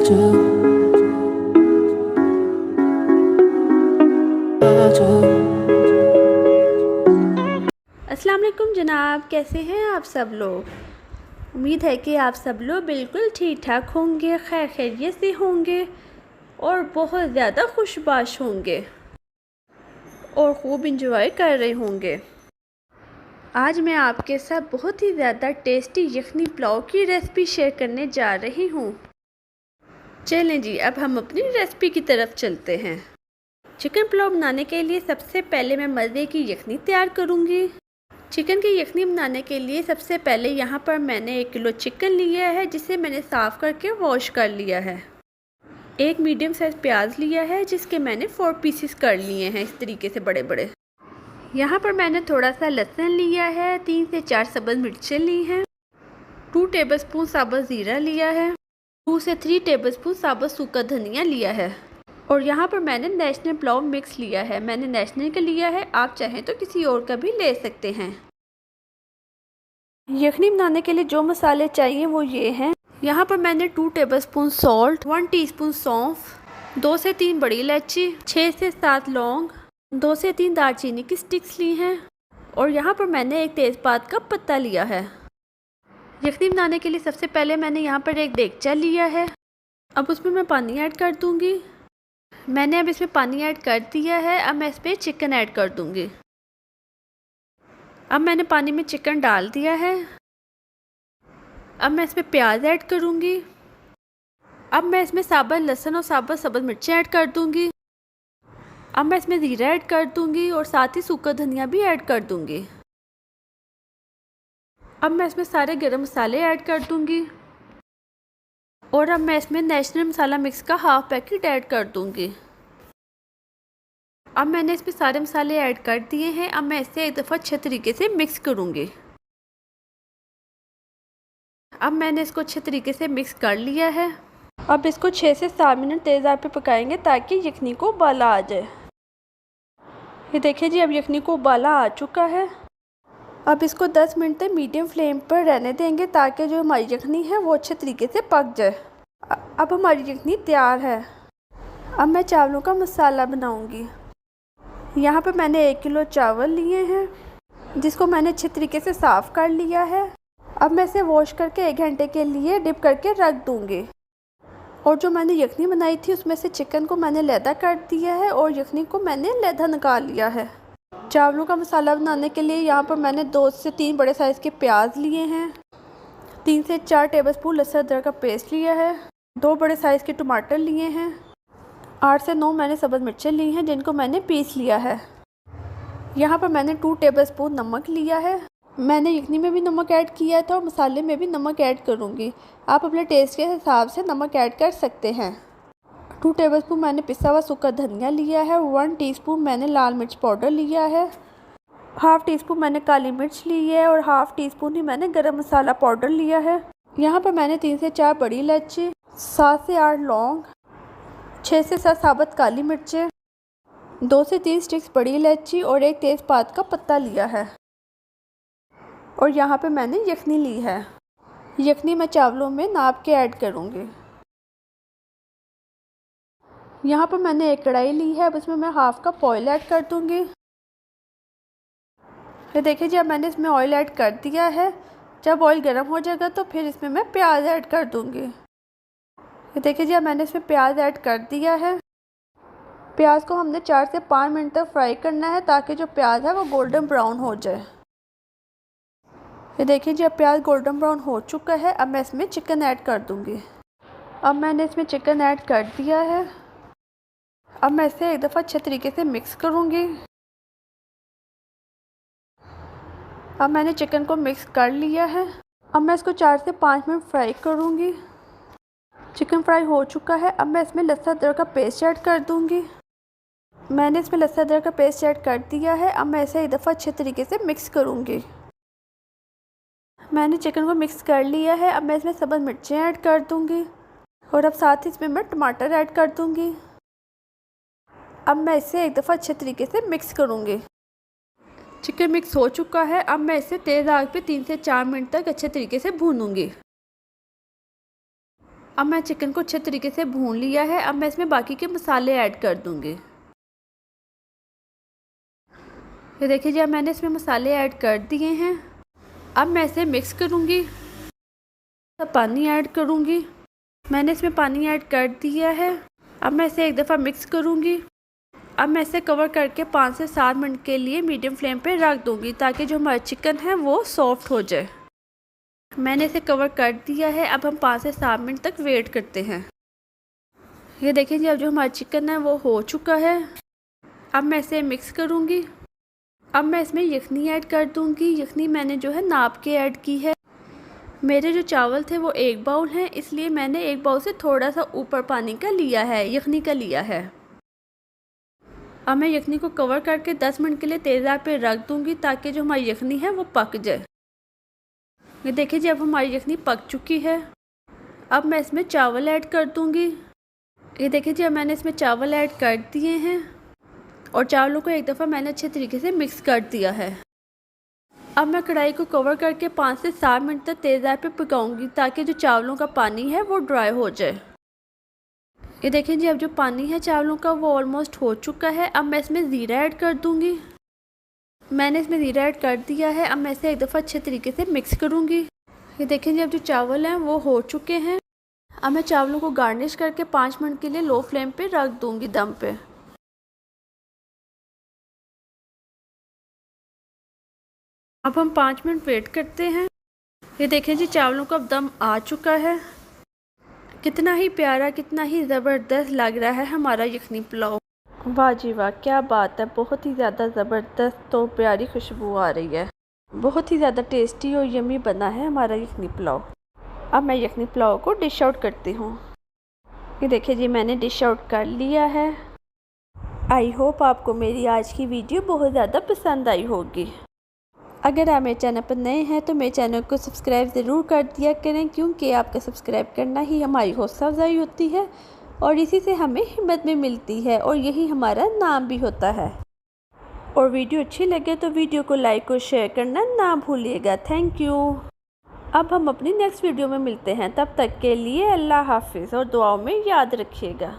अस्सलाम वालेकुम जनाब, कैसे हैं आप सब लोग। उम्मीद है कि आप सब लोग बिल्कुल ठीक ठाक होंगे, खैर खैरियत से होंगे और बहुत ज़्यादा खुशबाश होंगे और खूब इंजॉय कर रहे होंगे। आज मैं आपके साथ बहुत ही ज़्यादा टेस्टी यखनी पुलाव की रेसिपी शेयर करने जा रही हूँ। चलें जी, अब हम अपनी रेसिपी की तरफ चलते हैं। चिकन पुलाव बनाने के लिए सबसे पहले मैं मज़े की यखनी तैयार करूँगी। चिकन की यखनी बनाने के लिए सबसे पहले यहाँ पर मैंने 1 किलो चिकन लिया है, जिसे मैंने साफ़ करके वॉश कर लिया है। एक मीडियम साइज़ प्याज लिया है, जिसके मैंने 4 पीसेस कर लिए हैं इस तरीके से बड़े बड़े। यहाँ पर मैंने थोड़ा सा लहसुन लिया है, 3 से 4 सब्ज़ मिर्चें ली हैं, 2 टेबलस्पून साबुत ज़ीरा लिया है, 2 से 3 टेबलस्पून साबुत सूखा धनिया लिया है और यहाँ पर मैंने नेशनल पुलाव मिक्स लिया है। मैंने नेशनल का लिया है, आप चाहें तो किसी और का भी ले सकते हैं। यखनी बनाने के लिए जो मसाले चाहिए वो ये हैं। यहाँ पर मैंने 2 टेबलस्पून सॉल्ट, 1 टीस्पून सौंफ, 2 से 3 बड़ी इलायची, 6 से 7 लौंग, 2 से 3 दालचीनी की स्टिक्स ली हैं और यहाँ पर मैंने एक तेज़पात का पत्ता लिया है। यखनी बनाने के लिए सबसे पहले मैंने यहाँ पर एक देगचा लिया है। अब उसमें मैं पानी ऐड कर दूँगी। मैंने अब इसमें पानी ऐड कर दिया है। अब मैं इसमें चिकन ऐड कर दूँगी। अब मैंने पानी में चिकन डाल दिया है। अब मैं इसमें प्याज ऐड करूँगी। अब मैं इसमें साबुत लहसुन और साबुत सब्ज़ मिर्चें ऐड कर दूँगी। अब मैं इसमें ज़ीरा ऐड कर दूँगी और साथ ही सूखा धनिया भी ऐड कर दूँगी। अब मैं इसमें सारे गरम मसाले ऐड कर दूँगी और अब मैं इसमें नेशनल मसाला मिक्स का हाफ पैकेट ऐड कर दूँगी। अब मैंने इसमें सारे मसाले ऐड कर दिए हैं। अब मैं इसे एक दफ़ा अच्छे तरीके से मिक्स करूँगी। अब मैंने इसको अच्छे तरीके से मिक्स कर लिया है। अब इसको 6 से 7 मिनट तेज़ आंच पे पकाएंगे ताकि यखनी को उबाला आ जाए। ये देखिए जी, अब यखनी को उबाला आ चुका है। अब इसको 10 मिनट तक मीडियम फ्लेम पर रहने देंगे ताकि जो हमारी यखनी है वो अच्छे तरीके से पक जाए। अब हमारी यखनी तैयार है। अब मैं चावलों का मसाला बनाऊंगी। यहाँ पर मैंने 1 किलो चावल लिए हैं, जिसको मैंने अच्छे तरीके से साफ़ कर लिया है। अब मैं इसे वॉश करके 1 घंटे के लिए डिप करके रख दूँगी और जो मैंने यखनी बनाई थी उसमें से चिकन को मैंने लैदा कर दिया है और यखनी को मैंने लैदा निकाल लिया है। चावलों का मसाला बनाने के लिए यहाँ पर मैंने 2 से 3 बड़े साइज़ के प्याज लिए हैं, 3 से 4 टेबलस्पून लहसुन अदरक का पेस्ट लिया है, 2 बड़े साइज़ के टमाटर लिए हैं, 8 से 9 मैंने सब्ज़ मिर्चें ली हैं जिनको मैंने पीस लिया है। यहाँ पर मैंने 2 टेबलस्पून नमक लिया है। मैंने यखनी में भी नमक ऐड किया था और मसाले में भी नमक ऐड करूँगी। आप अपने टेस्ट के हिसाब से नमक ऐड कर सकते हैं। 2 टेबलस्पून मैंने पिसा हुआ सूखा धनिया लिया है, 1 टीस्पून मैंने लाल मिर्च पाउडर लिया है, हाफ़ टीस्पून मैंने काली मिर्च ली है और हाफ़ टीस्पून ही मैंने गरम मसाला पाउडर लिया है। यहाँ पर मैंने 3 से 4 बड़ी इलायची, 7 से 8 लौंग, 6 से 7 साबुत काली मिर्चें, 2 से 3 स्टिक्स बड़ी इलायची और एक तेज़पात का पत्ता लिया है और यहाँ पे मैंने यखनी ली है। यखनी मैं चावलों में नाप के ऐड करूँगी। यहाँ पर मैंने एक कढ़ाई ली है। अब इसमें मैं हाफ़ कप ऑयल ऐड कर दूँगी। ये देखिए जी, अब मैंने इसमें ऑयल ऐड कर दिया है। जब ऑयल गर्म हो जाएगा तो फिर इसमें मैं प्याज ऐड कर दूँगी। ये देखिए जी, अब मैंने इसमें प्याज ऐड कर दिया है। प्याज को हमने 4 से 5 मिनट तक फ्राई करना है ताकि जो प्याज है वो गोल्डन ब्राउन हो जाए। ये देखिए जी, अब प्याज गोल्डन ब्राउन हो चुका है। अब मैं इसमें चिकन ऐड कर दूँगी। अब मैंने इसमें चिकन ऐड कर दिया है। अब मैं इसे एक दफ़ा अच्छे तरीके से मिक्स करूँगी। अब मैंने चिकन को मिक्स कर लिया है। अब मैं इसको 4 से 5 मिनट फ्राई करूँगी। चिकन फ्राई हो चुका है। अब मैं इसमें लहसुन अदरक का पेस्ट ऐड कर दूँगी। मैंने इसमें लहसुन अदरक का पेस्ट ऐड कर दिया है। अब मैं इसे एक दफ़ा अच्छे तरीके से मिक्स करूँगी। मैंने चिकन को मिक्स कर लिया है। अब मैं इसमें सब्ज़ मिर्चें ऐड कर दूँगी और अब साथ ही इसमें मैं टमाटर ऐड कर दूँगी। अब मैं इसे एक दफ़ा अच्छे तरीके से मिक्स करूँगी। चिकन मिक्स हो चुका है। अब मैं इसे तेज़ आग पे 3 से 4 मिनट तक अच्छे तरीके से भूनूँगी। अब मैं चिकन को अच्छे तरीके से भून लिया है। अब मैं इसमें बाकी के मसाले ऐड कर दूँगी। ये देखिए जी, अब मैंने इसमें मसाले ऐड कर दिए हैं। अब मैं इसे मिक्स करूँगी, अब पानी ऐड करूँगी। मैंने इसमें पानी ऐड कर दिया है। अब मैं इसे एक दफ़ा मिक्स करूँगी। अब मैं इसे कवर करके 5 से 7 मिनट के लिए मीडियम फ्लेम पे रख दूँगी ताकि जो हमारा चिकन है वो सॉफ्ट हो जाए। मैंने इसे कवर कर दिया है। अब हम 5 से 7 मिनट तक वेट करते हैं। ये देखिए जी, अब जो हमारा चिकन है वो हो चुका है। अब मैं इसे मिक्स करूँगी। अब मैं इसमें यखनी ऐड कर दूँगी। यखनी मैंने जो है नाप के ऐड की है। मेरे जो चावल थे वो 1 बाउल हैं, इसलिए मैंने 1 बाउल से थोड़ा सा ऊपर पानी का लिया है, यखनी का लिया है। अब मैं यखनी को कवर करके 10 मिनट के लिए तेज़ आंच पे रख दूँगी ताकि जो हमारी यखनी है वो पक जाए। ये देखिए जी, अब हमारी यखनी पक चुकी है। अब मैं इसमें चावल ऐड कर दूँगी। ये देखिए जी, अब मैंने इसमें चावल ऐड कर दिए हैं और चावलों को एक दफ़ा मैंने अच्छे तरीके से मिक्स कर दिया है। अब मैं कढ़ाई को कवर करके 5 से 7 मिनट तक तेज़ आंच पे पकाऊंगी ताकि जो चावलों का पानी है वो ड्राई हो जाए। ये देखिए जी, अब जो पानी है चावलों का वो ऑलमोस्ट हो चुका है। अब मैं इसमें ज़ीरा ऐड कर दूंगी। मैंने इसमें ज़ीरा ऐड कर दिया है। अब मैं इसे एक दफ़ा अच्छे तरीके से मिक्स करूँगी। ये देखिए जी, अब जो चावल हैं वो हो चुके हैं। अब मैं चावलों को गार्निश करके 5 मिनट के लिए लो फ्लेम पे रख दूँगी दम पे। अब हम 5 मिनट वेट करते हैं। ये देखिए जी, चावलों का अब दम आ चुका है। कितना ही प्यारा, कितना ही ज़बरदस्त लग रहा है हमारा यखनी पुलाव। वाह जी वाह, क्या बात है, बहुत ही ज़्यादा ज़बरदस्त तो प्यारी खुशबू आ रही है। बहुत ही ज़्यादा टेस्टी और यमी बना है हमारा यखनी पुलाव। अब मैं यखनी पुलाव को डिश आउट करती हूँ। ये देखिए जी, मैंने डिश आउट कर लिया है। आई होप आपको मेरी आज की वीडियो बहुत ज़्यादा पसंद आई होगी। अगर आप मेरे चैनल पर नए हैं तो मेरे चैनल को सब्सक्राइब ज़रूर कर दिया करें, क्योंकि आपका सब्सक्राइब करना ही हमारी हौसला अफजाई होती है और इसी से हमें हिम्मत भी मिलती है और यही हमारा नाम भी होता है। और वीडियो अच्छी लगे तो वीडियो को लाइक और शेयर करना ना भूलिएगा। Thank you. अब हम अपनी नेक्स्ट वीडियो में मिलते हैं, तब तक के लिए अल्लाह हाफिज़ और दुआओं में याद रखिएगा।